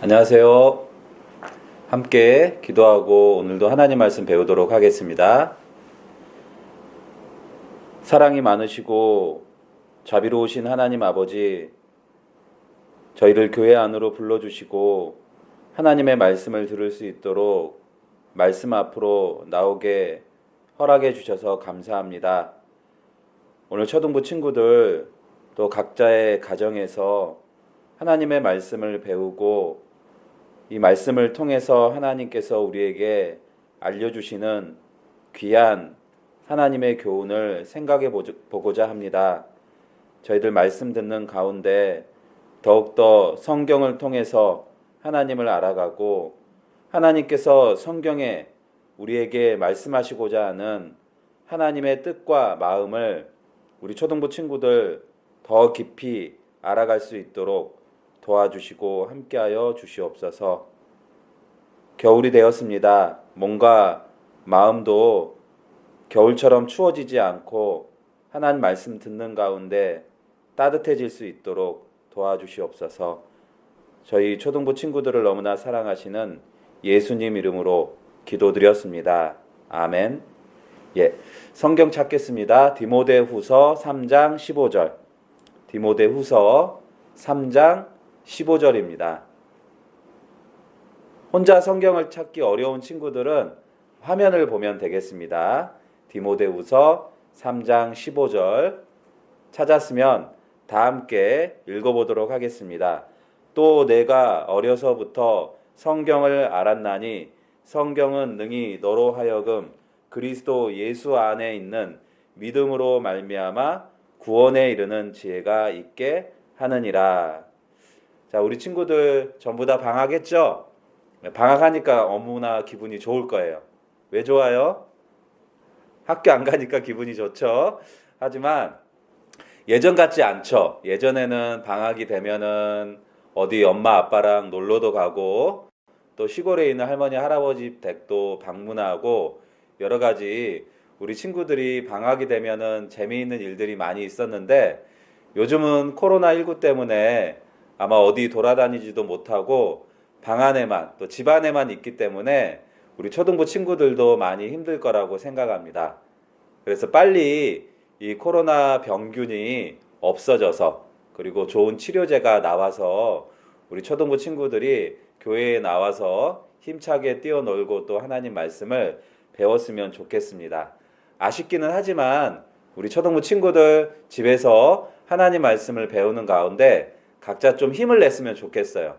안녕하세요. 함께 기도하고 오늘도 하나님 말씀 배우도록 하겠습니다. 사랑이 많으시고 자비로우신 하나님 아버지, 저희를 교회 안으로 불러주시고 하나님의 말씀을 들을 수 있도록 말씀 앞으로 나오게 허락해 주셔서 감사합니다. 오늘 초등부 친구들 또 각자의 가정에서 하나님의 말씀을 배우고 이 말씀을 통해서 하나님께서 우리에게 알려주시는 귀한 하나님의 교훈을 생각해 보고자 합니다. 저희들 말씀 듣는 가운데 더욱더 성경을 통해서 하나님을 알아가고 하나님께서 성경에 우리에게 말씀하시고자 하는 하나님의 뜻과 마음을 우리 초등부 친구들 더 깊이 알아갈 수 있도록 도와주시고 함께하여 주시옵소서. 겨울이 되었습니다. 몸과 마음도 겨울처럼 추워지지 않고 하나님 말씀 듣는 가운데 따뜻해질 수 있도록 도와주시옵소서. 저희 초등부 친구들을 너무나 사랑하시는 예수님 이름으로 기도드렸습니다. 아멘. 성경 찾겠습니다. 디모데후서 3장 15절. 디모데후서 3장 15절입니다. 혼자 성경을 찾기 어려운 친구들은 화면을 보면 되겠습니다. 디모데후서 3장 15절 찾았으면 다 함께 읽어보도록 하겠습니다. 또 내가 어려서부터 성경을 알았나니 성경은 능히 너로 하여금 그리스도 예수 안에 있는 믿음으로 말미암아 구원에 이르는 지혜가 있게 하느니라. 자, 우리 친구들 전부 다 방학했죠? 방학하니까 너무나 기분이 좋을 거예요. 왜 좋아요? 학교 안 가니까 기분이 좋죠. 하지만 예전 같지 않죠. 예전에는 방학이 되면은 어디 엄마 아빠랑 놀러도 가고 또 시골에 있는 할머니 할아버지 댁도 방문하고 여러 가지 우리 친구들이 방학이 되면은 재미있는 일들이 많이 있었는데 요즘은 코로나19 때문에 아마 어디 돌아다니지도 못하고 방 안에만 또 집 안에만 있기 때문에 우리 초등부 친구들도 많이 힘들 거라고 생각합니다. 그래서 빨리 이 코로나 병균이 없어져서 그리고 좋은 치료제가 나와서 우리 초등부 친구들이 교회에 나와서 힘차게 뛰어놀고 또 하나님 말씀을 배웠으면 좋겠습니다. 아쉽기는 하지만 우리 초등부 친구들 집에서 하나님 말씀을 배우는 가운데 각자 좀 힘을 냈으면 좋겠어요.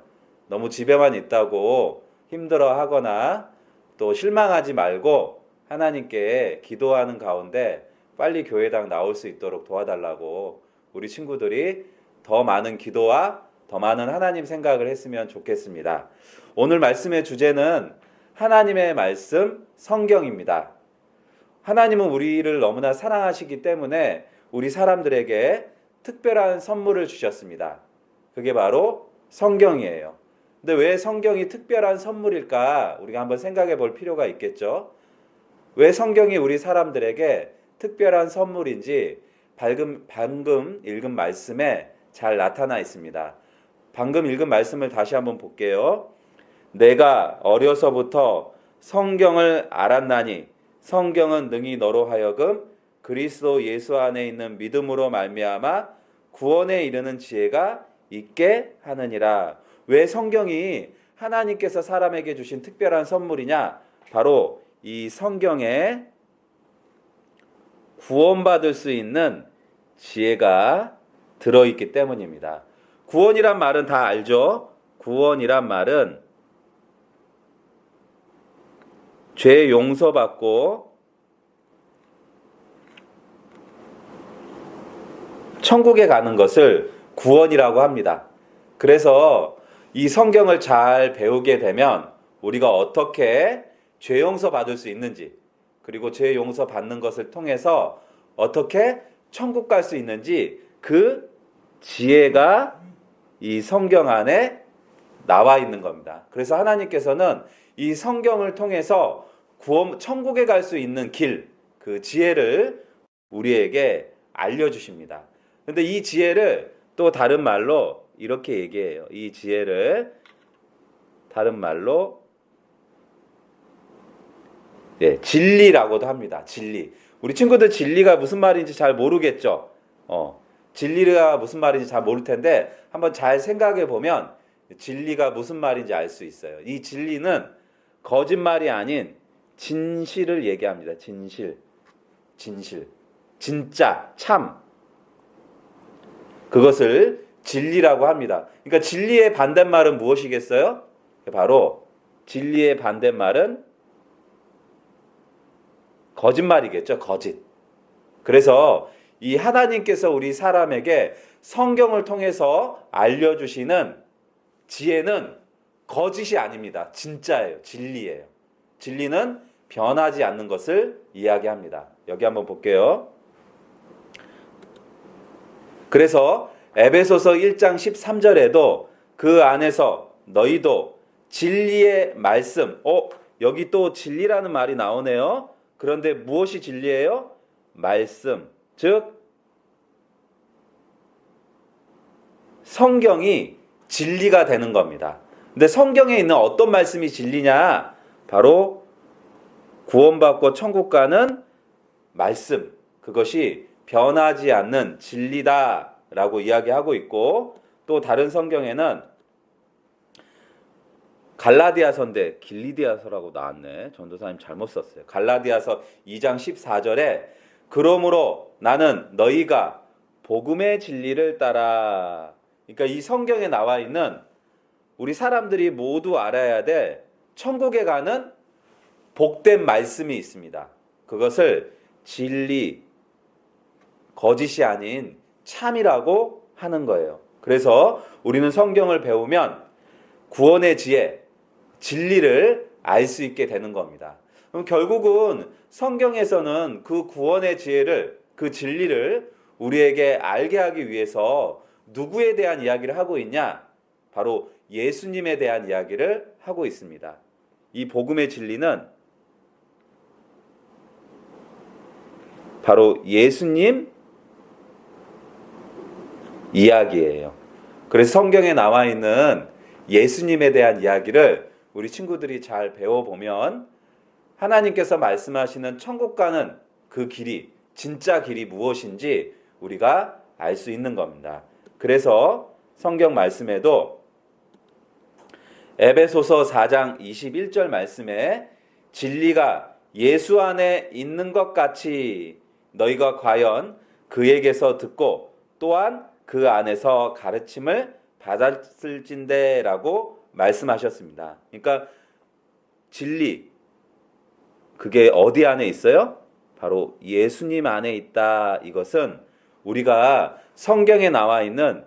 너무 집에만 있다고 힘들어 하거나 또 실망하지 말고 하나님께 기도하는 가운데 빨리 교회당 나올 수 있도록 도와달라고 우리 친구들이 더 많은 기도와 더 많은 하나님 생각을 했으면 좋겠습니다. 오늘 말씀의 주제는 하나님의 말씀 성경입니다. 하나님은 우리를 너무나 사랑하시기 때문에 우리 사람들에게 특별한 선물을 주셨습니다. 그게 바로 성경이에요. 근데 왜 성경이 특별한 선물일까? 우리가 한번 생각해 볼 필요가 있겠죠. 왜 성경이 우리 사람들에게 특별한 선물인지 방금 읽은 말씀에 잘 나타나 있습니다. 방금 읽은 말씀을 다시 한번 볼게요. 내가 어려서부터 성경을 알았나니 성경은 능히 너로 하여금 그리스도 예수 안에 있는 믿음으로 말미암아 구원에 이르는 지혜가 있게 하느니라. 왜 성경이 하나님께서 사람에게 주신 특별한 선물이냐? 바로 이 성경에 구원받을 수 있는 지혜가 들어있기 때문입니다. 구원이란 말은 다 알죠? 구원이란 말은 죄 용서받고 천국에 가는 것을 구원이라고 합니다. 그래서 이 성경을 잘 배우게 되면 우리가 어떻게 죄 용서 받을 수 있는지 그리고 죄 용서 받는 것을 통해서 어떻게 천국 갈 수 있는지 그 지혜가 이 성경 안에 나와 있는 겁니다. 그래서 하나님께서는 이 성경을 통해서 천국에 갈 수 있는 길, 그 지혜를 우리에게 알려주십니다. 그런데 이 지혜를 또 다른 말로 이렇게 얘기해요. 이 지혜를 다른 말로 진리라고도 합니다. 진리. 우리 친구들 진리가 무슨 말인지 잘 모르겠죠? 진리가 무슨 말인지 잘 모를 텐데 한번 잘 생각해 보면 진리가 무슨 말인지 알 수 있어요. 이 진리는 거짓말이 아닌 진실을 얘기합니다. 진실. 진짜, 참. 그것을 진리라고 합니다. 그러니까 진리의 반대말은 무엇이겠어요? 바로 진리의 반대말은 거짓말이겠죠. 거짓. 그래서 이 하나님께서 우리 사람에게 성경을 통해서 알려주시는 지혜는 거짓이 아닙니다. 진짜예요. 진리예요. 진리는 변하지 않는 것을 이야기합니다. 여기 한번 볼게요. 그래서 에베소서 1장 13절에도 그 안에서 너희도 진리의 말씀, 여기 또 진리라는 말이 나오네요. 그런데 무엇이 진리예요? 말씀, 즉 성경이 진리가 되는 겁니다. 근데 성경에 있는 어떤 말씀이 진리냐? 바로 구원받고 천국 가는 말씀, 그것이 변하지 않는 진리다라고 이야기하고 있고, 또 다른 성경에는 갈라디아서인데 길리디아서라고 나왔네. 전도사님 잘못 썼어요. 갈라디아서 2장 14절에 그러므로 나는 너희가 복음의 진리를 따라. 그러니까 이 성경에 나와 있는 우리 사람들이 모두 알아야 될 천국에 가는 복된 말씀이 있습니다. 그것을 진리, 거짓이 아닌 참이라고 하는 거예요. 그래서 우리는 성경을 배우면 구원의 지혜, 진리를 알 수 있게 되는 겁니다. 그럼 결국은 성경에서는 그 구원의 지혜를, 그 진리를 우리에게 알게 하기 위해서 누구에 대한 이야기를 하고 있냐? 바로 예수님에 대한 이야기를 하고 있습니다. 이 복음의 진리는 바로 예수님 이야기예요. 그래서 성경에 나와 있는 예수님에 대한 이야기를 우리 친구들이 잘 배워보면 하나님께서 말씀하시는 천국 가는 그 길이, 진짜 길이 무엇인지 우리가 알 수 있는 겁니다. 그래서 성경 말씀에도 에베소서 4장 21절 말씀에 진리가 예수 안에 있는 것 같이 너희가 과연 그에게서 듣고 또한 그 안에서 가르침을 받았을진대라고 말씀하셨습니다. 그러니까 진리, 그게 어디 안에 있어요? 바로 예수님 안에 있다. 이것은 우리가 성경에 나와 있는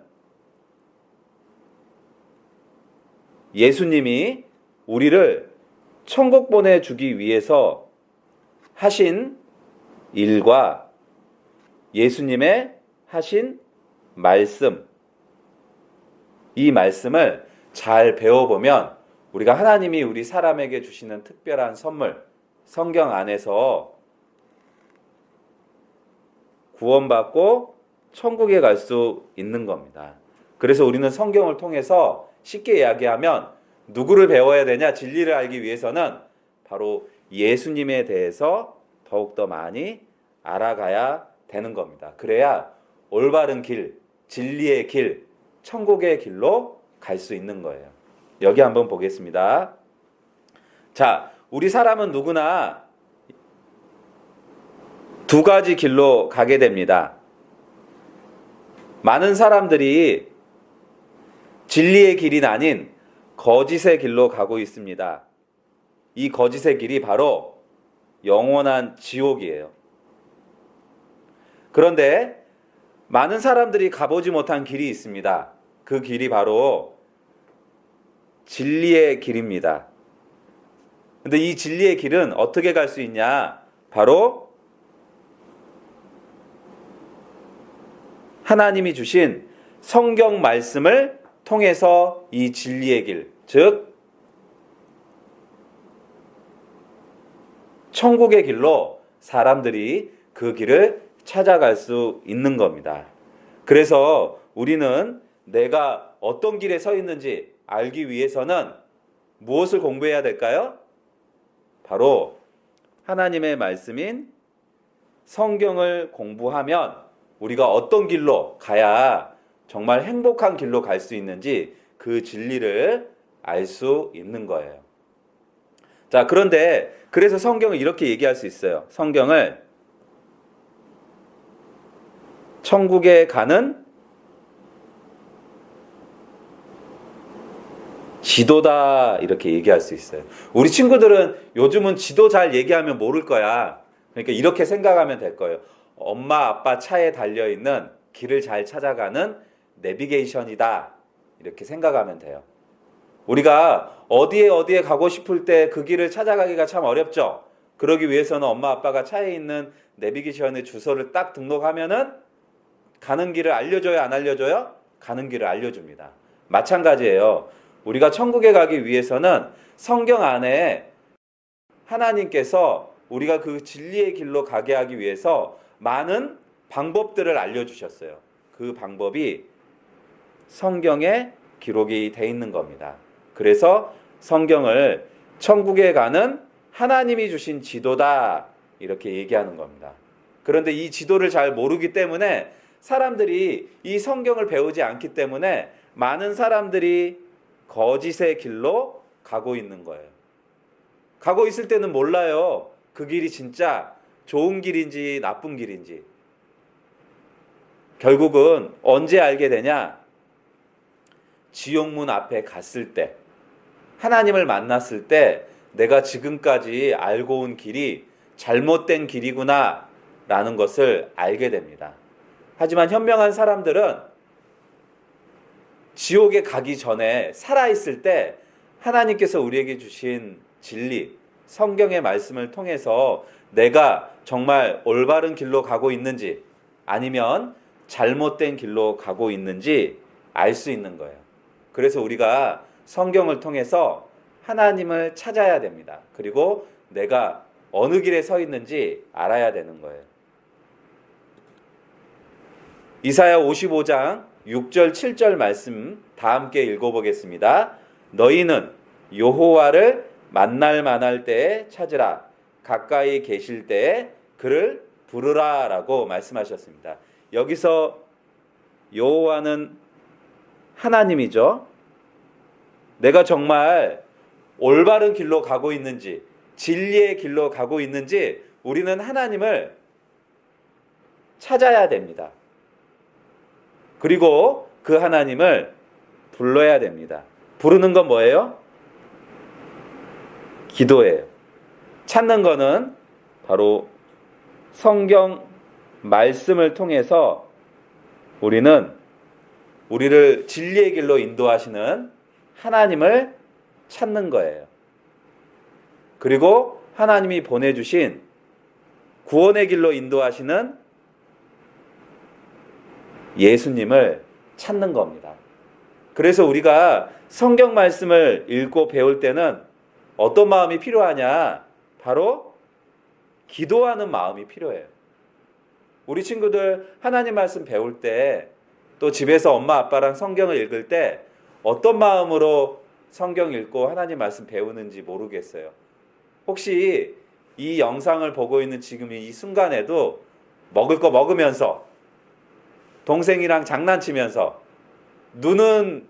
예수님이 우리를 천국 보내주기 위해서 하신 일과 예수님의 하신 말씀, 이 말씀을 잘 배워보면 우리가 하나님이 우리 사람에게 주시는 특별한 선물, 성경 안에서 구원받고 천국에 갈 수 있는 겁니다. 그래서 우리는 성경을 통해서 쉽게 이야기하면 누구를 배워야 되냐? 진리를 알기 위해서는 바로 예수님에 대해서 더욱더 많이 알아가야 되는 겁니다. 그래야 올바른 길, 진리의 길, 천국의 길로 갈 수 있는 거예요. 여기 한번 보겠습니다. 자, 우리 사람은 누구나 두 가지 길로 가게 됩니다. 많은 사람들이 진리의 길이 아닌 거짓의 길로 가고 있습니다. 이 거짓의 길이 바로 영원한 지옥이에요. 그런데 많은 사람들이 가보지 못한 길이 있습니다. 그 길이 바로 진리의 길입니다. 근데 이 진리의 길은 어떻게 갈 수 있냐? 바로 하나님이 주신 성경 말씀을 통해서 이 진리의 길, 즉 천국의 길로 사람들이 그 길을 찾아갈 수 있는 겁니다. 그래서 우리는 내가 어떤 길에 서 있는지 알기 위해서는 무엇을 공부해야 될까요? 바로 하나님의 말씀인 성경을 공부하면 우리가 어떤 길로 가야 정말 행복한 길로 갈 수 있는지 그 진리를 알 수 있는 거예요. 자, 그런데 그래서 성경을 이렇게 얘기할 수 있어요. 성경을 천국에 가는 지도다 이렇게 얘기할 수 있어요. 우리 친구들은 요즘은 지도 잘 얘기하면 모를 거야. 그러니까 이렇게 생각하면 될 거예요. 엄마 아빠 차에 달려있는 길을 잘 찾아가는 내비게이션이다 이렇게 생각하면 돼요. 우리가 어디에 가고 싶을 때 그 길을 찾아가기가 참 어렵죠. 그러기 위해서는 엄마 아빠가 차에 있는 내비게이션의 주소를 딱 등록하면은 가는 길을 알려줘요, 안 알려줘요? 가는 길을 알려줍니다. 마찬가지예요. 우리가 천국에 가기 위해서는 성경 안에 하나님께서 우리가 그 진리의 길로 가게 하기 위해서 많은 방법들을 알려주셨어요. 그 방법이 성경에 기록이 돼 있는 겁니다. 그래서 성경을 천국에 가는 하나님이 주신 지도다 이렇게 얘기하는 겁니다. 그런데 이 지도를 잘 모르기 때문에 사람들이 이 성경을 배우지 않기 때문에 많은 사람들이 거짓의 길로 가고 있는 거예요. 가고 있을 때는 몰라요. 그 길이 진짜 좋은 길인지 나쁜 길인지. 결국은 언제 알게 되냐? 지옥문 앞에 갔을 때, 하나님을 만났을 때 내가 지금까지 알고 온 길이 잘못된 길이구나 라는 것을 알게 됩니다. 하지만 현명한 사람들은 지옥에 가기 전에 살아있을 때 하나님께서 우리에게 주신 진리, 성경의 말씀을 통해서 내가 정말 올바른 길로 가고 있는지 아니면 잘못된 길로 가고 있는지 알 수 있는 거예요. 그래서 우리가 성경을 통해서 하나님을 찾아야 됩니다. 그리고 내가 어느 길에 서 있는지 알아야 되는 거예요. 이사야 55장 6절 7절 말씀 다 함께 읽어보겠습니다. 너희는 여호와를 만날 때에 찾으라. 가까이 계실 때에 그를 부르라 라고 말씀하셨습니다. 여기서 여호와는 하나님이죠. 내가 정말 올바른 길로 가고 있는지 진리의 길로 가고 있는지 우리는 하나님을 찾아야 됩니다. 그리고 그 하나님을 불러야 됩니다. 부르는 건 뭐예요? 기도예요. 찾는 거는 바로 성경 말씀을 통해서 우리는 우리를 진리의 길로 인도하시는 하나님을 찾는 거예요. 그리고 하나님이 보내주신 구원의 길로 인도하시는 예수님을 찾는 겁니다. 그래서 우리가 성경 말씀을 읽고 배울 때는 어떤 마음이 필요하냐? 바로 기도하는 마음이 필요해요. 우리 친구들 하나님 말씀 배울 때 또 집에서 엄마 아빠랑 성경을 읽을 때 어떤 마음으로 성경 읽고 하나님 말씀 배우는지 모르겠어요. 혹시 이 영상을 보고 있는 지금 이 순간에도 먹을 거 먹으면서 동생이랑 장난치면서 눈은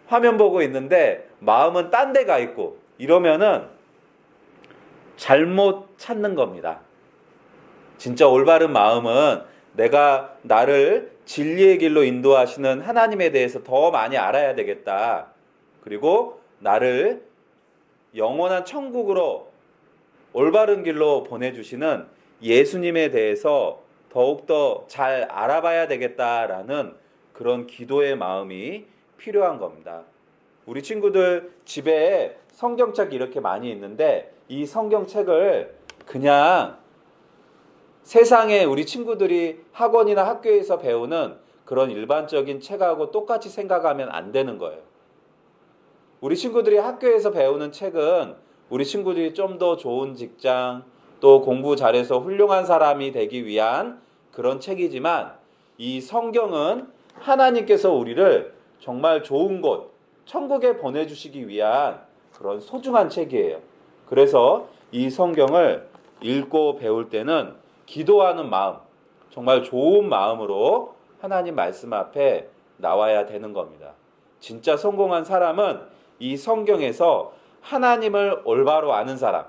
화면 보고 있는데 마음은 딴 데 가 있고 이러면은 잘못 찾는 겁니다. 진짜 올바른 마음은 내가 나를 진리의 길로 인도하시는 하나님에 대해서 더 많이 알아야 되겠다. 그리고 나를 영원한 천국으로 올바른 길로 보내주시는 예수님에 대해서 더욱더 잘 알아봐야 되겠다라는 그런 기도의 마음이 필요한 겁니다. 우리 친구들 집에 성경책 이렇게 많이 있는데 이 성경책을 그냥 세상에 우리 친구들이 학원이나 학교에서 배우는 그런 일반적인 책하고 똑같이 생각하면 안 되는 거예요. 우리 친구들이 학교에서 배우는 책은 우리 친구들이 좀 더 좋은 직장, 또 공부 잘해서 훌륭한 사람이 되기 위한 그런 책이지만 이 성경은 하나님께서 우리를 정말 좋은 곳, 천국에 보내주시기 위한 그런 소중한 책이에요. 그래서 이 성경을 읽고 배울 때는 기도하는 마음, 정말 좋은 마음으로 하나님 말씀 앞에 나와야 되는 겁니다. 진짜 성공한 사람은 이 성경에서 하나님을 올바로 아는 사람,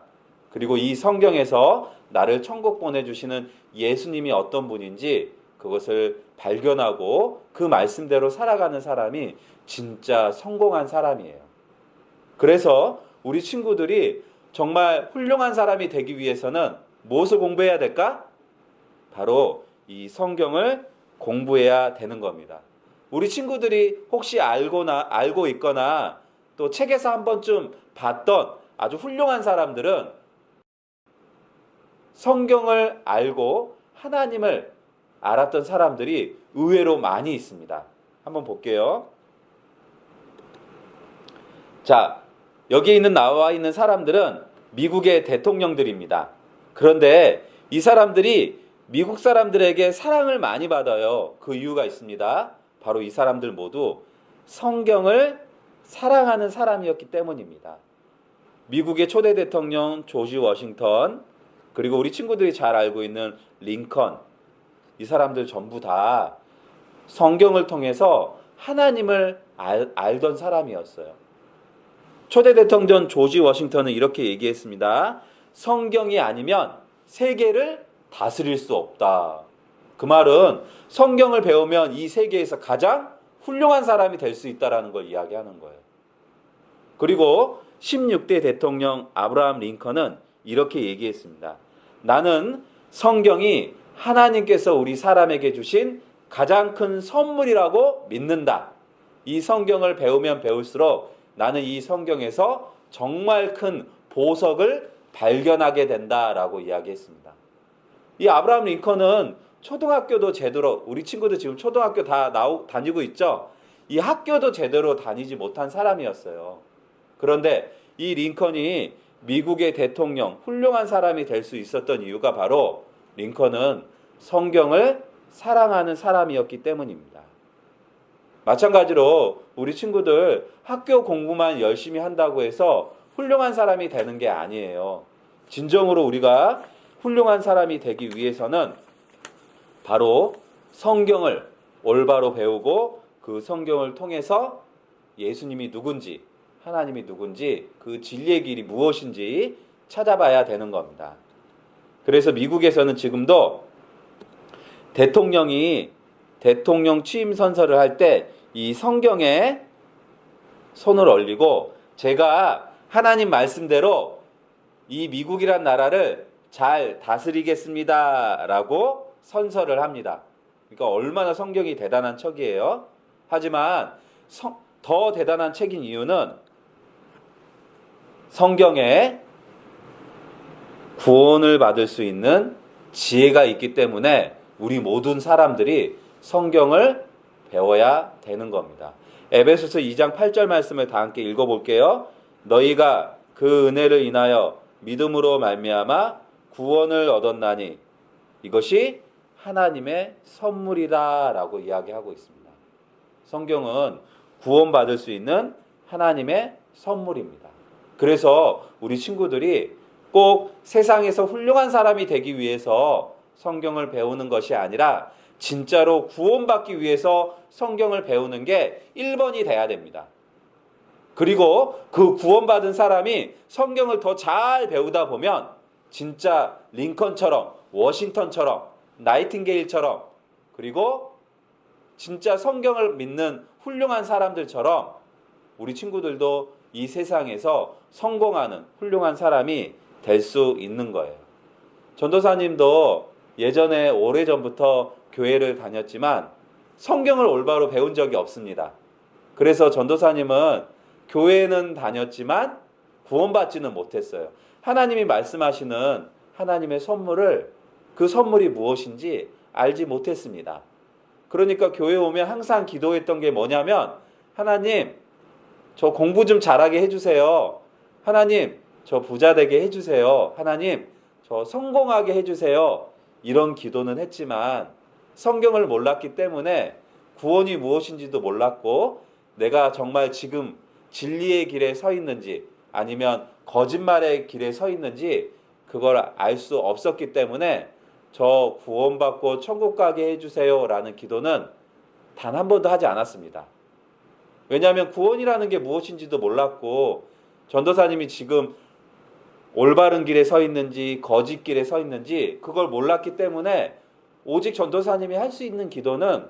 그리고 이 성경에서 나를 천국 보내주시는 예수님이 어떤 분인지 그것을 발견하고 그 말씀대로 살아가는 사람이 진짜 성공한 사람이에요. 그래서 우리 친구들이 정말 훌륭한 사람이 되기 위해서는 무엇을 공부해야 될까? 바로 이 성경을 공부해야 되는 겁니다. 우리 친구들이 혹시 알고 있거나 또 책에서 한 번쯤 봤던 아주 훌륭한 사람들은 성경을 알고 하나님을 알았던 사람들이 의외로 많이 있습니다. 한번 볼게요. 자, 여기 나와 있는 사람들은 미국의 대통령들입니다. 그런데 이 사람들이 미국 사람들에게 사랑을 많이 받아요. 그 이유가 있습니다. 바로 이 사람들 모두 성경을 사랑하는 사람이었기 때문입니다. 미국의 초대 대통령 조지 워싱턴, 그리고 우리 친구들이 잘 알고 있는 링컨, 이 사람들 전부 다 성경을 통해서 하나님을 알던 사람이었어요. 초대 대통령 조지 워싱턴은 이렇게 얘기했습니다. 성경이 아니면 세계를 다스릴 수 없다. 그 말은 성경을 배우면 이 세계에서 가장 훌륭한 사람이 될 수 있다는 걸 이야기하는 거예요. 그리고 16대 대통령 아브라함 링컨은 이렇게 얘기했습니다. 나는 성경이 하나님께서 우리 사람에게 주신 가장 큰 선물이라고 믿는다. 이 성경을 배우면 배울수록 나는 이 성경에서 정말 큰 보석을 발견하게 된다라고 이야기했습니다. 이 아브라함 링컨은 초등학교도 제대로, 우리 친구들 지금 초등학교 다 다니고 있죠? 이 학교도 제대로 다니지 못한 사람이었어요. 그런데 이 링컨이 미국의 대통령, 훌륭한 사람이 될 수 있었던 이유가 바로 링컨은 성경을 사랑하는 사람이었기 때문입니다. 마찬가지로 우리 친구들 학교 공부만 열심히 한다고 해서 훌륭한 사람이 되는 게 아니에요. 진정으로 우리가 훌륭한 사람이 되기 위해서는 바로 성경을 올바로 배우고 그 성경을 통해서 예수님이 누군지, 하나님이 누군지, 그 진리의 길이 무엇인지 찾아봐야 되는 겁니다. 그래서 미국에서는 지금도 대통령이 대통령 취임 선서를 할 때 이 성경에 손을 올리고 제가 하나님 말씀대로 이 미국이란 나라를 잘 다스리겠습니다 라고 선서를 합니다. 그러니까 얼마나 성경이 대단한 책이에요. 하지만 더 대단한 책인 이유는 성경에 구원을 받을 수 있는 지혜가 있기 때문에 우리 모든 사람들이 성경을 배워야 되는 겁니다. 에베소서 2장 8절 말씀을 다 함께 읽어볼게요. 너희가 그 은혜를 인하여 믿음으로 말미암아 구원을 얻었나니 이것이 하나님의 선물이다 라고 이야기하고 있습니다. 성경은 구원받을 수 있는 하나님의 선물입니다. 그래서 우리 친구들이 꼭 세상에서 훌륭한 사람이 되기 위해서 성경을 배우는 것이 아니라 진짜로 구원받기 위해서 성경을 배우는 게 1번이 돼야 됩니다. 그리고 그 구원받은 사람이 성경을 더 잘 배우다 보면 진짜 링컨처럼, 워싱턴처럼, 나이팅게일처럼, 그리고 진짜 성경을 믿는 훌륭한 사람들처럼 우리 친구들도 이 세상에서 성공하는 훌륭한 사람이 될 수 있는 거예요. 전도사님도 예전에 오래전부터 교회를 다녔지만 성경을 올바로 배운 적이 없습니다. 그래서 전도사님은 교회는 다녔지만 구원받지는 못했어요. 하나님이 말씀하시는 하나님의 선물을, 그 선물이 무엇인지 알지 못했습니다. 그러니까 교회 오면 항상 기도했던 게 뭐냐면 하나님 저 공부 좀 잘하게 해주세요. 하나님 저 부자 되게 해주세요. 하나님 저 성공하게 해주세요. 이런 기도는 했지만 성경을 몰랐기 때문에 구원이 무엇인지도 몰랐고 내가 정말 지금 진리의 길에 서 있는지 아니면 거짓말의 길에 서 있는지 그걸 알 수 없었기 때문에 저 구원받고 천국 가게 해주세요 라는 기도는 단 한 번도 하지 않았습니다. 왜냐하면 구원이라는 게 무엇인지도 몰랐고 전도사님이 지금 올바른 길에 서 있는지 거짓 길에 서 있는지 그걸 몰랐기 때문에 오직 전도사님이 할 수 있는 기도는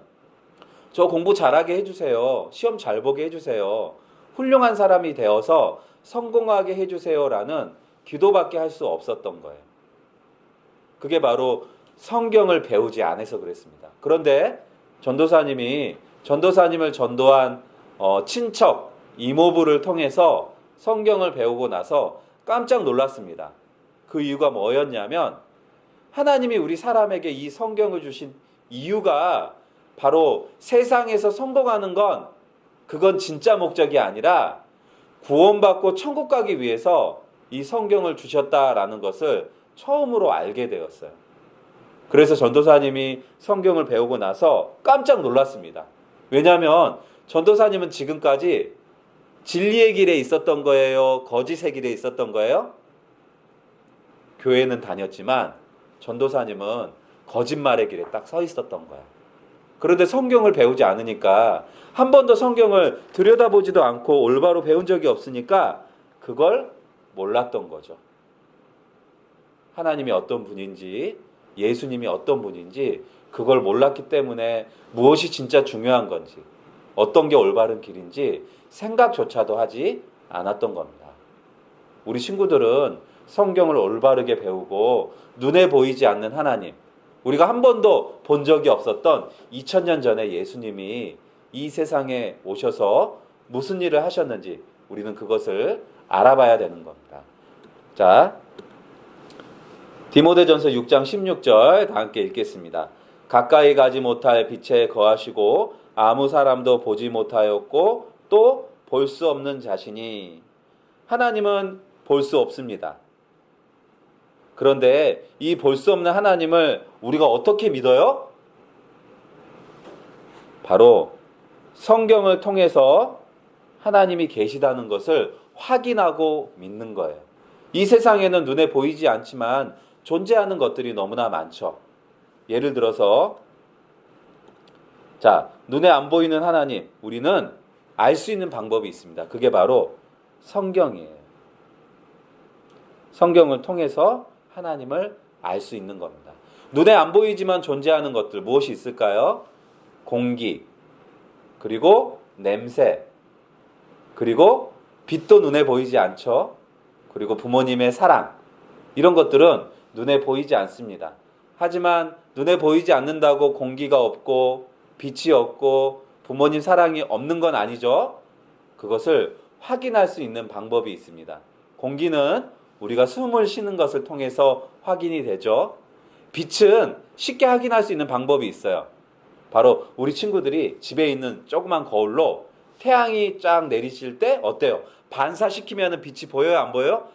저 공부 잘하게 해주세요. 시험 잘 보게 해주세요. 훌륭한 사람이 되어서 성공하게 해주세요 라는 기도밖에 할 수 없었던 거예요. 그게 바로 성경을 배우지 않아서 그랬습니다. 그런데 전도사님을 전도한 친척, 이모부를 통해서 성경을 배우고 나서 깜짝 놀랐습니다. 그 이유가 뭐였냐면 하나님이 우리 사람에게 이 성경을 주신 이유가 바로 세상에서 성공하는 건 그건 진짜 목적이 아니라 구원받고 천국 가기 위해서 이 성경을 주셨다라는 것을 처음으로 알게 되었어요. 그래서 전도사님이 성경을 배우고 나서 깜짝 놀랐습니다. 왜냐하면 전도사님은 지금까지 진리의 길에 있었던 거예요? 거짓의 길에 있었던 거예요? 교회는 다녔지만 전도사님은 거짓말의 길에 딱 서 있었던 거야. 그런데 성경을 배우지 않으니까 한 번도 성경을 들여다보지도 않고 올바로 배운 적이 없으니까 그걸 몰랐던 거죠. 하나님이 어떤 분인지 예수님이 어떤 분인지 그걸 몰랐기 때문에 무엇이 진짜 중요한 건지 어떤 게 올바른 길인지 생각조차도 하지 않았던 겁니다. 우리 친구들은 성경을 올바르게 배우고 눈에 보이지 않는 하나님, 우리가 한 번도 본 적이 없었던 2000년 전에 예수님이 이 세상에 오셔서 무슨 일을 하셨는지 우리는 그것을 알아봐야 되는 겁니다. 자, 디모데전서 6장 16절 다 함께 읽겠습니다. 가까이 가지 못할 빛에 거하시고 아무 사람도 보지 못하였고 또 볼 수 없는 자신이 하나님은 볼 수 없습니다. 그런데 이 볼 수 없는 하나님을 우리가 어떻게 믿어요? 바로 성경을 통해서 하나님이 계시다는 것을 확인하고 믿는 거예요. 이 세상에는 눈에 보이지 않지만 존재하는 것들이 너무나 많죠. 예를 들어서 눈에 안 보이는 하나님, 우리는 알 수 있는 방법이 있습니다. 그게 바로 성경이에요. 성경을 통해서 하나님을 알 수 있는 겁니다. 눈에 안 보이지만 존재하는 것들 무엇이 있을까요? 공기, 그리고 냄새, 그리고 빛도 눈에 보이지 않죠. 그리고 부모님의 사랑, 이런 것들은 눈에 보이지 않습니다. 하지만 눈에 보이지 않는다고 공기가 없고 빛이 없고 부모님 사랑이 없는 건 아니죠. 그것을 확인할 수 있는 방법이 있습니다. 공기는 우리가 숨을 쉬는 것을 통해서 확인이 되죠. 빛은 쉽게 확인할 수 있는 방법이 있어요. 바로 우리 친구들이 집에 있는 조그만 거울로 태양이 쫙 내리칠 때 어때요? 반사시키면 빛이 보여요, 안 보여요?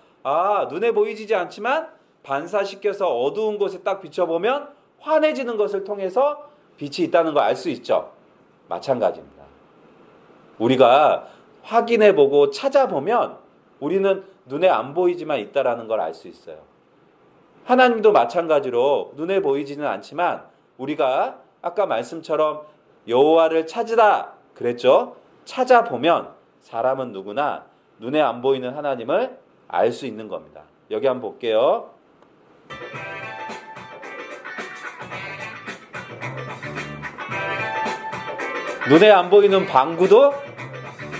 눈에 보이지 않지만 반사시켜서 어두운 곳에 딱 비춰보면 환해지는 것을 통해서 빛이 있다는 걸 알 수 있죠. 마찬가지입니다. 우리가 확인해보고 찾아보면 우리는 눈에 안 보이지만 있다라는 걸 알 수 있어요. 하나님도 마찬가지로 눈에 보이지는 않지만 우리가 아까 말씀처럼 여호와를 찾으라 그랬죠. 찾아보면 사람은 누구나 눈에 안 보이는 하나님을 알 수 있는 겁니다. 여기 한번 볼게요. 눈에 안 보이는 방구도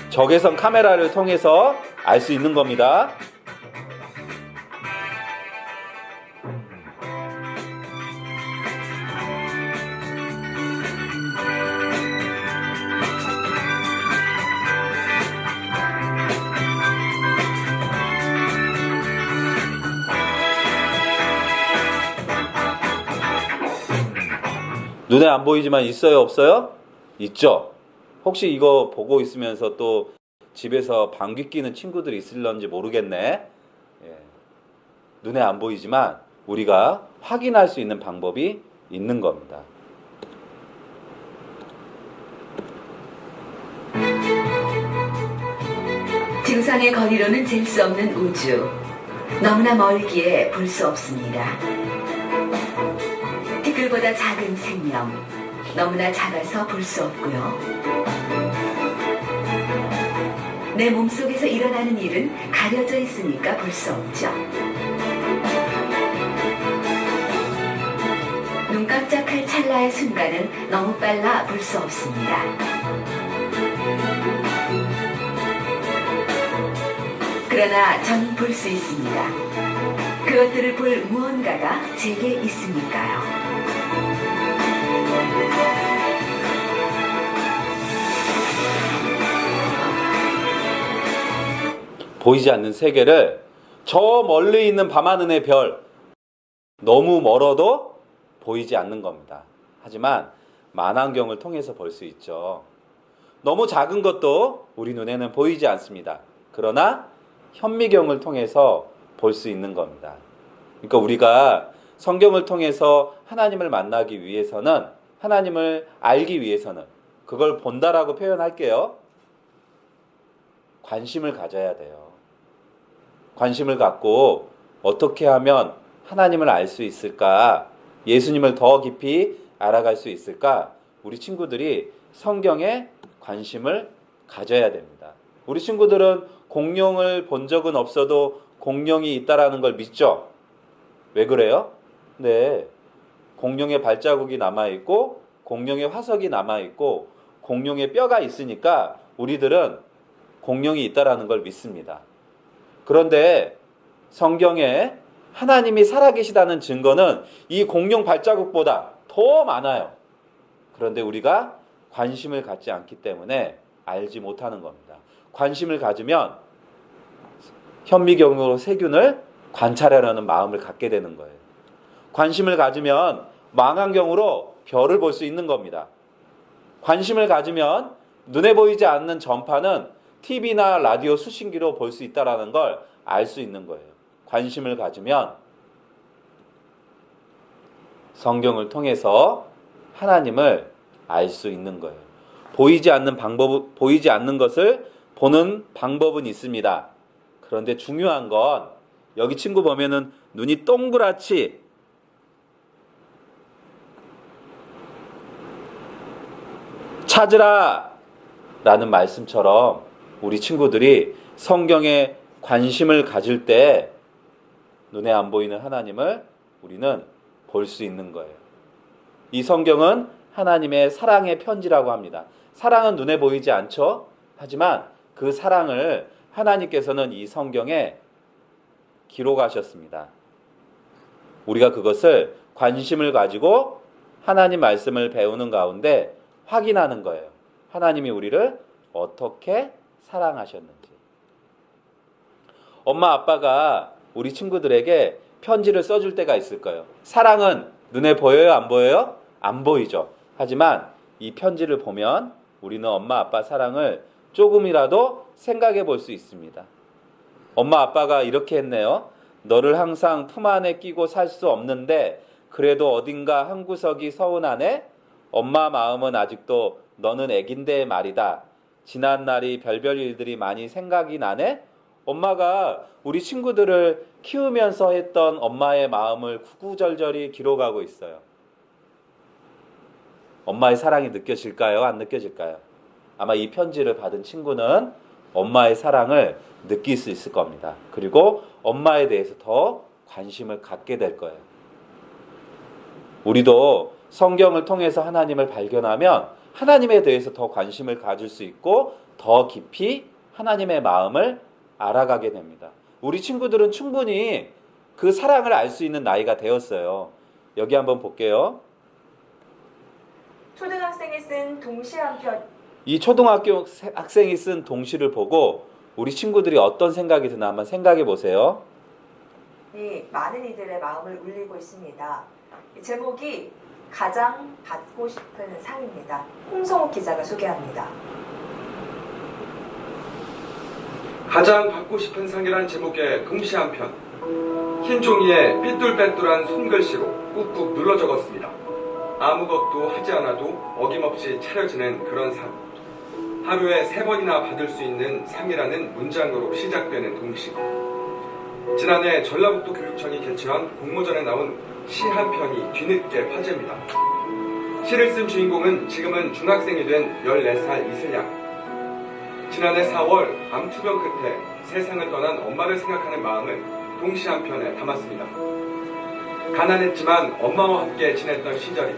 적외선 카메라를 통해서 알 수 있는 겁니다. 눈에 안 보이지만 있어요, 없어요? 있죠. 혹시 이거 보고 있으면서 또 집에서 방귀 뀌는 친구들이 있을런지 모르겠네. 눈에 안 보이지만 우리가 확인할 수 있는 방법이 있는 겁니다. 지구상의 거리로는 잴 수 없는 우주. 너무나 멀기에 볼 수 없습니다. 티끌보다 작은 생명. 너무나 작아서 볼 수 없고요. 내 몸속에서 일어나는 일은 가려져 있으니까 볼 수 없죠. 눈 깜짝할 찰나의 순간은 너무 빨라 볼 수 없습니다. 그러나 전 볼 수 있습니다. 그것들을 볼 무언가가 제게 있으니까요. 보이지 않는 세계를 저 멀리 있는 밤하늘의 별, 너무 멀어도 보이지 않는 겁니다. 하지만 만안경을 통해서 볼 수 있죠. 너무 작은 것도 우리 눈에는 보이지 않습니다. 그러나 현미경을 통해서 볼 수 있는 겁니다. 그러니까 우리가 성경을 통해서 하나님을 만나기 위해서는, 하나님을 알기 위해서는, 그걸 본다라고 표현할게요. 관심을 가져야 돼요. 관심을 갖고 어떻게 하면 하나님을 알 수 있을까? 예수님을 더 깊이 알아갈 수 있을까? 우리 친구들이 성경에 관심을 가져야 됩니다. 우리 친구들은 공룡을 본 적은 없어도 공룡이 있다라는 걸 믿죠? 왜 그래요? 네, 공룡의 발자국이 남아있고 공룡의 화석이 남아있고 공룡의 뼈가 있으니까 우리들은 공룡이 있다라는 걸 믿습니다. 그런데 성경에 하나님이 살아계시다는 증거는 이 공룡 발자국보다 더 많아요. 그런데 우리가 관심을 갖지 않기 때문에 알지 못하는 겁니다. 관심을 가지면 현미경으로 세균을 관찰하려는 마음을 갖게 되는 거예요. 관심을 가지면 망원경으로 별을 볼 수 있는 겁니다. 관심을 가지면 눈에 보이지 않는 전파는 TV나 라디오 수신기로 볼 수 있다는 걸 알 수 있는 거예요. 관심을 가지면 성경을 통해서 하나님을 알 수 있는 거예요. 보이지 않는 것을 보는 방법은 있습니다. 그런데 중요한 건 여기 친구 보면은 눈이 동그랗지 찾으라 라는 말씀처럼 우리 친구들이 성경에 관심을 가질 때 눈에 안 보이는 하나님을 우리는 볼 수 있는 거예요. 이 성경은 하나님의 사랑의 편지라고 합니다. 사랑은 눈에 보이지 않죠? 하지만 그 사랑을 하나님께서는 이 성경에 기록하셨습니다. 우리가 그것을 관심을 가지고 하나님 말씀을 배우는 가운데 확인하는 거예요. 하나님이 우리를 어떻게 사랑하셨는지. 엄마 아빠가 우리 친구들에게 편지를 써줄 때가 있을 거예요. 사랑은 눈에 보여요? 안 보여요? 안 보이죠. 하지만 이 편지를 보면 우리는 엄마 아빠 사랑을 조금이라도 생각해 볼 수 있습니다. 엄마 아빠가 이렇게 했네요. 너를 항상 품 안에 끼고 살 수 없는데 그래도 어딘가 한 구석이 서운하네. 엄마 마음은 아직도 너는 애긴데 말이다. 지난 날이 별별 일들이 많이 생각이 나네. 엄마가 우리 친구들을 키우면서 했던 엄마의 마음을 구구절절히 기록하고 있어요. 엄마의 사랑이 느껴질까요? 안 느껴질까요? 아마 이 편지를 받은 친구는 엄마의 사랑을 느낄 수 있을 겁니다. 그리고 엄마에 대해서 더 관심을 갖게 될 거예요. 우리도 성경을 통해서 하나님을 발견하면 하나님에 대해서 더 관심을 가질 수 있고 더 깊이 하나님의 마음을 알아가게 됩니다. 우리 친구들은 충분히 그 사랑을 알 수 있는 나이가 되었어요. 여기 한번 볼게요. 초등학생이 쓴 동시 한 편. 이 초등학교 학생이 쓴 동시를 보고 우리 친구들이 어떤 생각이 드나 한번 생각해 보세요. 많은 이들의 마음을 울리고 있습니다. 이 제목이 가장 받고 싶은 상입니다. 홍성욱 기자가 소개합니다. 가장 받고 싶은 상이란 제목의 동시 한 편. 흰 종이에 삐뚤빼뚤한 손글씨로 꾹꾹 눌러 적었습니다. 아무것도 하지 않아도 어김없이 차려지는 그런 상. 하루에 3번이나 받을 수 있는 상이라는 문장으로 시작되는 동시. 지난해 전라북도 교육청이 개최한 공모전에 나온 시 한 편이 뒤늦게 화제입니다. 시를 쓴 주인공은 지금은 중학생이 된 14살 이슬양. 지난해 4월 암투병 끝에 세상을 떠난 엄마를 생각하는 마음을 동시 한 편에 담았습니다. 가난했지만 엄마와 함께 지냈던 시절이,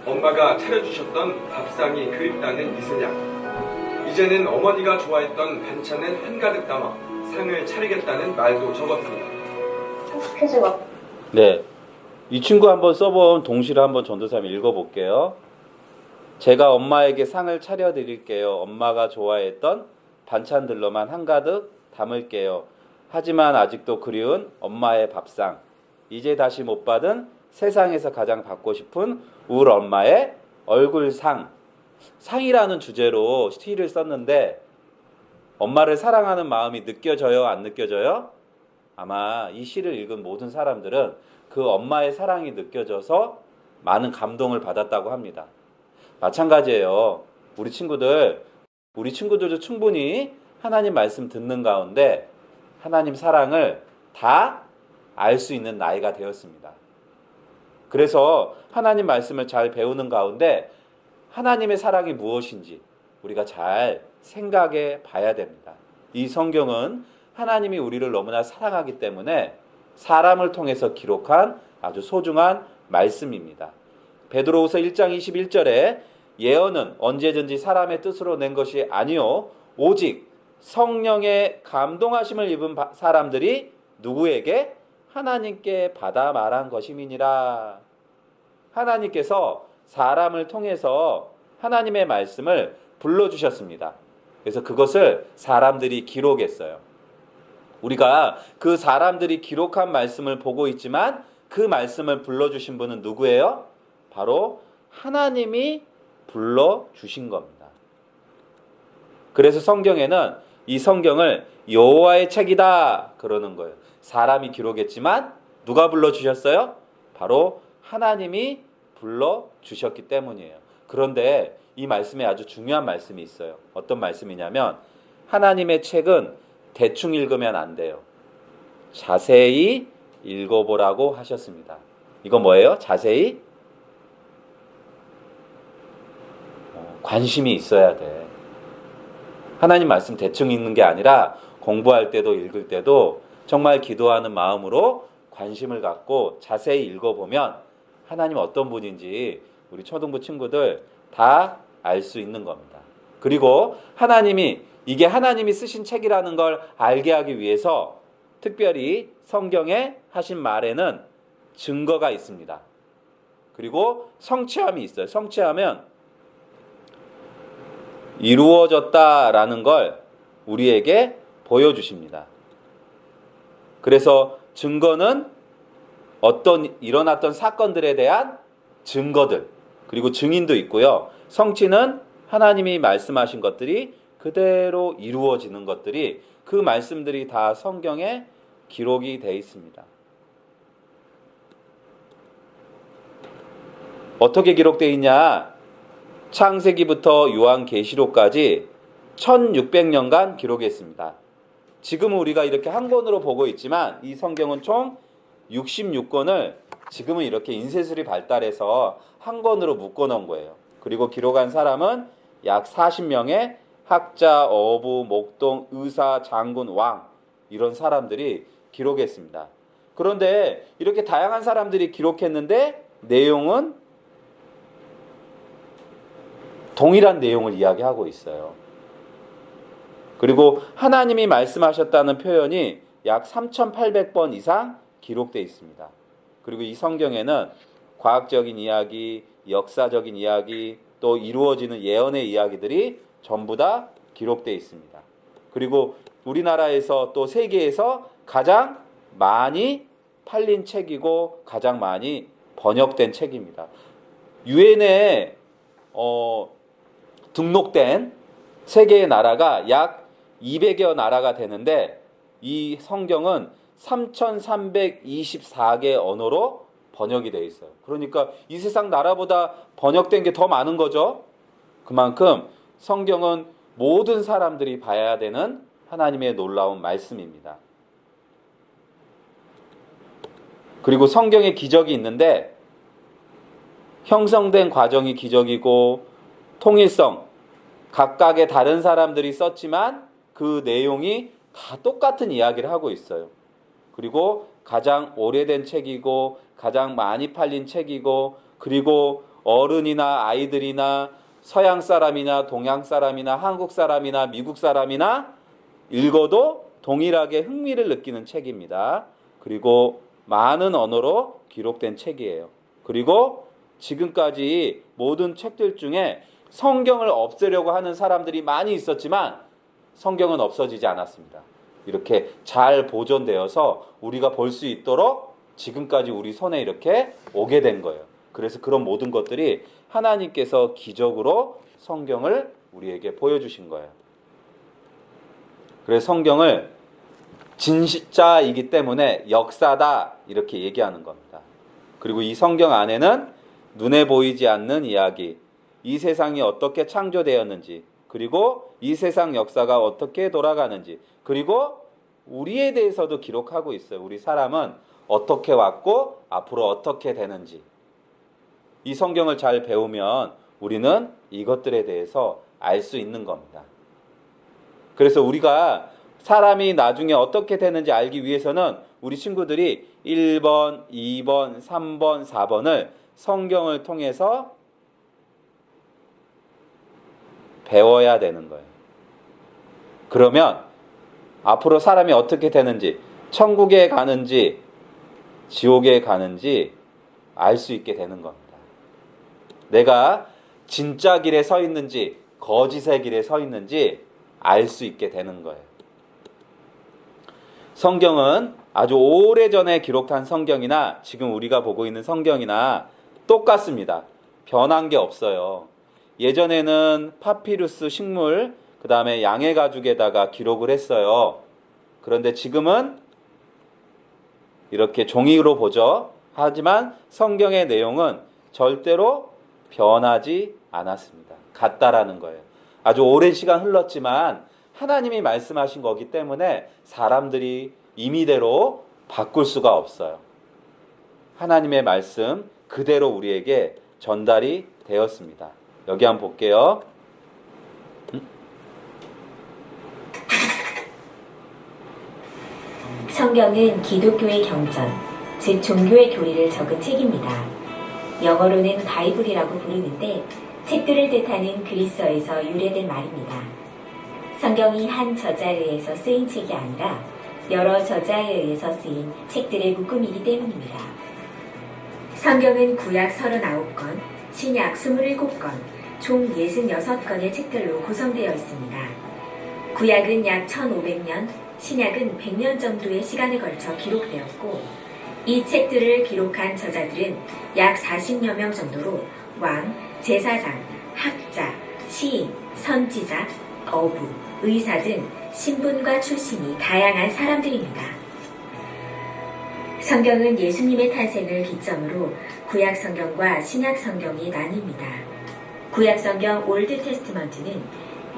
엄마가 차려주셨던 밥상이 그립다는 이슬양. 이제는 어머니가 좋아했던 반찬을 한가득 담아 상을 차리겠다는 말도 적었습니다. 퀴즈가 네. 이 친구 한번 써본 동시를 한번 전도사님 읽어볼게요. 제가 엄마에게 상을 차려드릴게요. 엄마가 좋아했던 반찬들로만 한가득 담을게요. 하지만 아직도 그리운 엄마의 밥상. 이제 다시 못 받은 세상에서 가장 받고 싶은 우리 엄마의 얼굴상. 상이라는 주제로 시를 썼는데 엄마를 사랑하는 마음이 느껴져요? 안 느껴져요? 아마 이 시를 읽은 모든 사람들은 그 엄마의 사랑이 느껴져서 많은 감동을 받았다고 합니다. 마찬가지예요. 우리 친구들도 충분히 하나님 말씀 듣는 가운데 하나님 사랑을 다 알 수 있는 나이가 되었습니다. 그래서 하나님 말씀을 잘 배우는 가운데 하나님의 사랑이 무엇인지 우리가 잘 생각해 봐야 됩니다. 이 성경은 하나님이 우리를 너무나 사랑하기 때문에 사람을 통해서 기록한 아주 소중한 말씀입니다. 베드로후서 1장 21절에 예언은 언제든지 사람의 뜻으로 낸 것이 아니요 오직 성령의 감동하심을 입은 사람들이 누구에게? 하나님께 받아 말한 것임이니라. 하나님께서 사람을 통해서 하나님의 말씀을 불러주셨습니다. 그래서 그것을 사람들이 기록했어요. 우리가 그 사람들이 기록한 말씀을 보고 있지만 그 말씀을 불러주신 분은 누구예요? 바로 하나님이 불러주신 겁니다. 그래서 성경에는 이 성경을 여호와의 책이다 그러는 거예요. 사람이 기록했지만 누가 불러주셨어요? 바로 하나님이 불러주셨기 때문이에요. 그런데 이 말씀에 아주 중요한 말씀이 있어요. 어떤 말씀이냐면 하나님의 책은 대충 읽으면 안 돼요. 자세히 읽어보라고 하셨습니다. 이거 뭐예요? 자세히 관심이 있어야 돼. 하나님 말씀 대충 읽는 게 아니라 공부할 때도 읽을 때도 정말 기도하는 마음으로 관심을 갖고 자세히 읽어보면 하나님 어떤 분인지 우리 초등부 친구들 다 알 수 있는 겁니다. 그리고 이게 하나님이 쓰신 책이라는 걸 알게 하기 위해서 특별히 성경에 하신 말에는 증거가 있습니다. 그리고 성취함이 있어요. 성취하면 이루어졌다라는 걸 우리에게 보여주십니다. 그래서 증거는 일어났던 사건들에 대한 증거들, 그리고 증인도 있고요. 성취는 하나님이 말씀하신 것들이 그대로 이루어지는 것들이 그 말씀들이 다 성경에 기록이 되어 있습니다. 어떻게 기록되어 있냐? 창세기부터 요한계시록까지 1600년간 기록했습니다. 지금은 우리가 이렇게 한 권으로 보고 있지만 이 성경은 총 66권을 지금은 이렇게 인쇄술이 발달해서 한 권으로 묶어 놓은 거예요. 그리고 기록한 사람은 약 40명의 학자, 어부, 목동, 의사, 장군, 왕 이런 사람들이 기록했습니다. 그런데 이렇게 다양한 사람들이 기록했는데 내용은 동일한 내용을 이야기하고 있어요. 그리고 하나님이 말씀하셨다는 표현이 약 3,800번 이상 기록되어 있습니다. 그리고 이 성경에는 과학적인 이야기, 역사적인 이야기, 또 이루어지는 예언의 이야기들이 전부 다 기록되어 있습니다. 그리고 우리나라에서 또 세계에서 가장 많이 팔린 책이고 가장 많이 번역된 책입니다. 유엔에 등록된 세계의 나라가 약 200여 나라가 되는데 이 성경은 3,324개 언어로 번역이 되어 있어요. 그러니까 이 세상 나라보다 번역된 게 더 많은 거죠. 그만큼 성경은 모든 사람들이 봐야 되는 하나님의 놀라운 말씀입니다. 그리고 성경에 기적이 있는데 형성된 과정이 기적이고 통일성, 각각의 다른 사람들이 썼지만 그 내용이 다 똑같은 이야기를 하고 있어요. 그리고 가장 오래된 책이고 가장 많이 팔린 책이고 그리고 어른이나 아이들이나 서양 사람이나 동양 사람이나 한국 사람이나 미국 사람이나 읽어도 동일하게 흥미를 느끼는 책입니다. 그리고 많은 언어로 기록된 책이에요. 그리고 지금까지 모든 책들 중에 성경을 없애려고 하는 사람들이 많이 있었지만 성경은 없어지지 않았습니다. 이렇게 잘 보존되어서 우리가 볼 수 있도록 지금까지 우리 손에 이렇게 오게 된 거예요. 그래서 그런 모든 것들이 하나님께서 기적으로 성경을 우리에게 보여주신 거예요. 그래서 성경을 진짜이기 때문에 역사다 이렇게 얘기하는 겁니다. 그리고 이 성경 안에는 눈에 보이지 않는 이야기, 이 세상이 어떻게 창조되었는지, 그리고 이 세상 역사가 어떻게 돌아가는지, 그리고 우리에 대해서도 기록하고 있어요. 우리 사람은 어떻게 왔고 앞으로 어떻게 되는지. 이 성경을 잘 배우면 우리는 이것들에 대해서 알 수 있는 겁니다. 그래서 우리가 사람이 나중에 어떻게 되는지 알기 위해서는 우리 친구들이 1번, 2번, 3번, 4번을 성경을 통해서 배워야 되는 거예요. 그러면 앞으로 사람이 어떻게 되는지, 천국에 가는지, 지옥에 가는지 알 수 있게 되는 겁니다. 내가 진짜 길에 서 있는지, 거짓의 길에 서 있는지 알 수 있게 되는 거예요. 성경은 아주 오래전에 기록한 성경이나 지금 우리가 보고 있는 성경이나 똑같습니다. 변한 게 없어요. 예전에는 파피루스 식물, 그 다음에 양의 가죽에다가 기록을 했어요. 그런데 지금은 이렇게 종이로 보죠. 하지만 성경의 내용은 절대로 변하지 않았습니다. 같다라는 거예요. 아주 오랜 시간 흘렀지만 하나님이 말씀하신 거기 때문에 사람들이 임의대로 바꿀 수가 없어요. 하나님의 말씀 그대로 우리에게 전달이 되었습니다. 여기 한번 볼게요. 성경은 기독교의 경전, 즉 종교의 교리를 적은 책입니다. 영어로는 바이블이라고 부르는데 책들을 뜻하는 그리스어에서 유래된 말입니다. 성경이 한 저자에 의해서 쓰인 책이 아니라 여러 저자에 의해서 쓰인 책들의 묶음이기 때문입니다. 성경은 구약 39권, 신약 27권, 총 66권의 책들로 구성되어 있습니다. 구약은 약 1500년, 신약은 100년 정도의 시간에 걸쳐 기록되었고 이 책들을 기록한 저자들은 약 40여 명 정도로 왕, 제사장, 학자, 시인, 선지자, 어부, 의사 등 신분과 출신이 다양한 사람들입니다. 성경은 예수님의 탄생을 기점으로 구약 성경과 신약 성경이 나뉩니다. 구약 성경 올드 테스트먼트는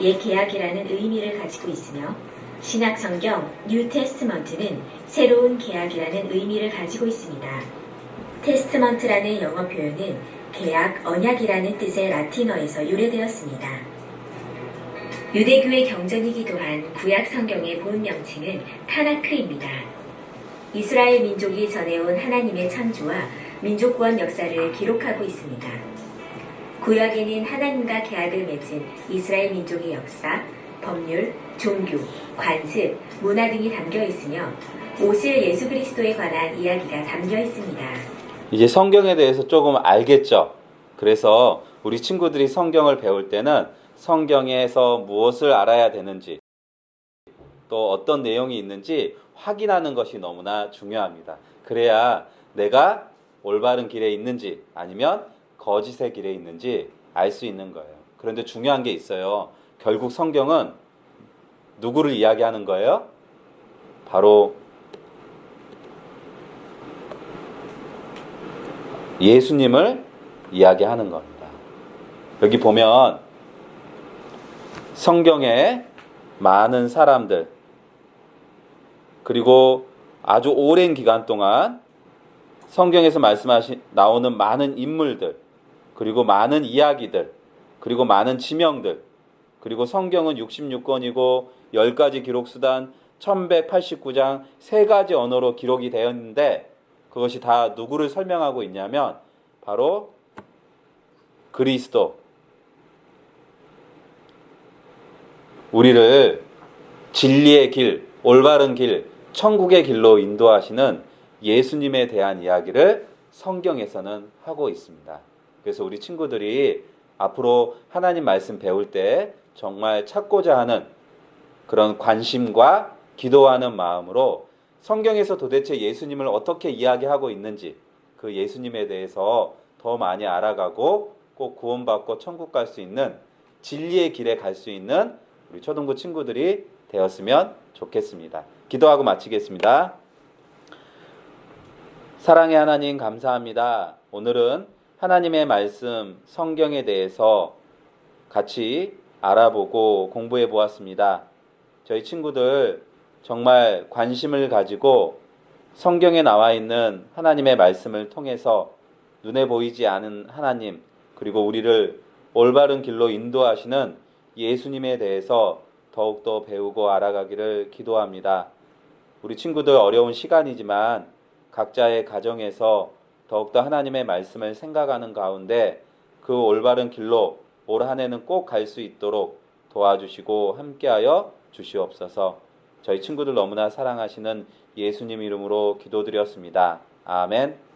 옛 계약이라는 의미를 가지고 있으며 신약 성경 뉴 테스트먼트는 새로운 계약이라는 의미를 가지고 있습니다. 테스트먼트라는 영어 표현은 계약, 언약이라는 뜻의 라틴어에서 유래되었습니다. 유대교의 경전이기도 한 구약 성경의 본 명칭은 타나크입니다. 이스라엘 민족이 전해온 하나님의 창조와 민족구원 역사를 기록하고 있습니다. 구약에는 하나님과 계약을 맺은 이스라엘 민족의 역사, 법률, 종교, 관습, 문화 등이 담겨 있으며 오실 예수 그리스도에 관한 이야기가 담겨 있습니다. 이제 성경에 대해서 조금 알겠죠? 그래서 우리 친구들이 성경을 배울 때는 성경에서 무엇을 알아야 되는지 또 어떤 내용이 있는지 확인하는 것이 너무나 중요합니다. 그래야 내가 올바른 길에 있는지 아니면 거짓의 길에 있는지 알 수 있는 거예요. 그런데 중요한 게 있어요. 결국 성경은 누구를 이야기하는 거예요? 바로 예수님을 이야기하는 겁니다. 여기 보면 성경에 많은 사람들, 그리고 아주 오랜 기간 동안 성경에서 나오는 많은 인물들, 그리고 많은 이야기들, 그리고 많은 지명들, 그리고 성경은 66권이고 10가지 기록수단 1189장 3가지 언어로 기록이 되어 있는데 그것이 다 누구를 설명하고 있냐면 바로 그리스도, 우리를 진리의 길, 올바른 길, 천국의 길로 인도하시는 예수님에 대한 이야기를 성경에서는 하고 있습니다. 그래서 우리 친구들이 앞으로 하나님 말씀 배울 때 정말 찾고자 하는 그런 관심과 기도하는 마음으로 성경에서 도대체 예수님을 어떻게 이야기하고 있는지 그 예수님에 대해서 더 많이 알아가고 꼭 구원받고 천국 갈 수 있는 진리의 길에 갈 수 있는 우리 초등부 친구들이 되었으면 좋겠습니다. 기도하고 마치겠습니다. 사랑의 하나님 감사합니다. 오늘은 하나님의 말씀 성경에 대해서 같이 알아보고 공부해 보았습니다. 저희 친구들 정말 관심을 가지고 성경에 나와 있는 하나님의 말씀을 통해서 눈에 보이지 않은 하나님, 그리고 우리를 올바른 길로 인도하시는 예수님에 대해서 더욱더 배우고 알아가기를 기도합니다. 우리 친구들 어려운 시간이지만 각자의 가정에서 더욱더 하나님의 말씀을 생각하는 가운데 그 올바른 길로 올 한 해는 꼭 갈 수 있도록 도와주시고 함께하여 주시옵소서. 저희 친구들 너무나 사랑하시는 예수님 이름으로 기도드렸습니다. 아멘.